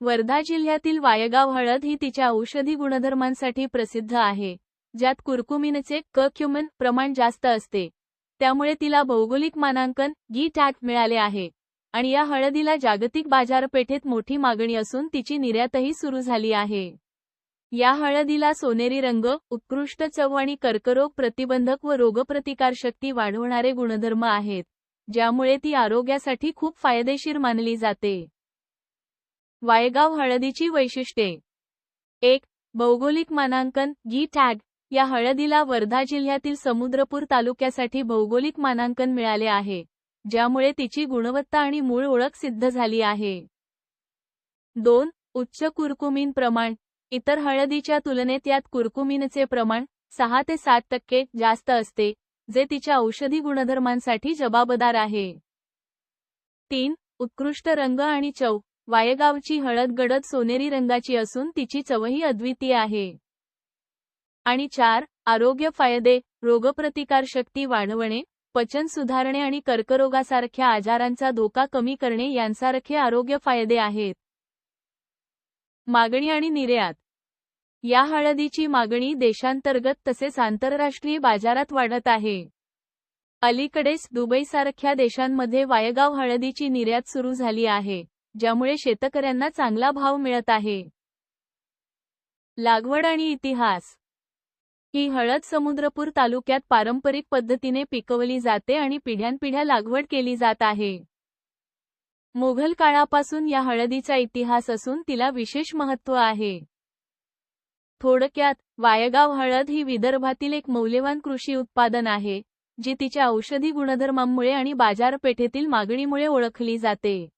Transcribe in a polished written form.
वर्धा जिल्ह्यातील वायगाव हळद ही तिच्या औषधी गुणधर्मांसाठी प्रसिद्ध आहे, ज्यात कुर्कुमिनचे कर्क्युमिन प्रमाण जास्त असते. त्यामुळे तिला भौगोलिक मानांकन गी टॅग मिळाले आहे आणि या हळदीला जागतिक बाजारपेठेत मोठी मागणी असून तिची निर्यातही सुरू झाली आहे. या हळदीला सोनेरी रंग, उत्कृष्ट चव आणि कर्करोग प्रतिबंधक व रोगप्रतिकारशक्ती वाढवणारे गुणधर्म आहेत, ज्यामुळे ती आरोग्यासाठी खूप फायदेशीर मानली जाते. वायगाव हळदीची वैशिष्ट्ये. 1. भौगोलिक मानांकन गी टॅग. या हळदीला वर्धा जिल्ह्यातील समुद्रपूर तालुक्यासाठी भौगोलिक मानांकन मिळाले आहे, ज्यामुळे तिची गुणवत्ता आणि मूळ ओळख सिद्ध झाली आहे. 2. उच्च कुर्कुमिन प्रमाण. इतर हळदीच्या तुलनेत यात कुर्कुमिनचे प्रमाण 6 ते 7% जास्त असते, जे तिच्या औषधी गुणधर्मांसाठी जबाबदार आहे. 3. उत्कृष्ट रंग आणि चव. वायगावची हळद गडद सोनेरी रंगाची असून तिची चवही अद्वितीय आहे. आणि 4. आरोग्य फायदे. रोगप्रतिकारशक्ती वाढवणे, पचन सुधारणे आणि कर्करोगासारख्या आजारांचा धोका कमी करणे यांसारखे आरोग्य फायदे आहेत. मागणी आणि निर्यात. या हळदीची मागणी देशांतर्गत तसेच आंतरराष्ट्रीय बाजारात वाढत आहे. अलीकडेच दुबईसारख्या देशांमध्ये वायगाव हळदीची निर्यात सुरू झाली आहे, ज्यामुळे शेतकऱ्यांना चांगला भाव मिळत आहे. लागवड आणि इतिहास. ही हळद समुद्रपूर तालुक्यात पारंपरिक पद्धतीने पिकवली जाते आणि पिढ्यानपिढ्या लागवड केली जात आहे. मोघल काळापासून या हळदीचा इतिहास असून तिला विशेष महत्त्व आहे. थोडक्यात, वायगाव हळद ही विदर्भातील एक मौल्यवान कृषी उत्पादन आहे, जी तिच्या औषधी गुणधर्मांमुळे आणि बाजारपेठेतील मागणीमुळे ओळखली जाते.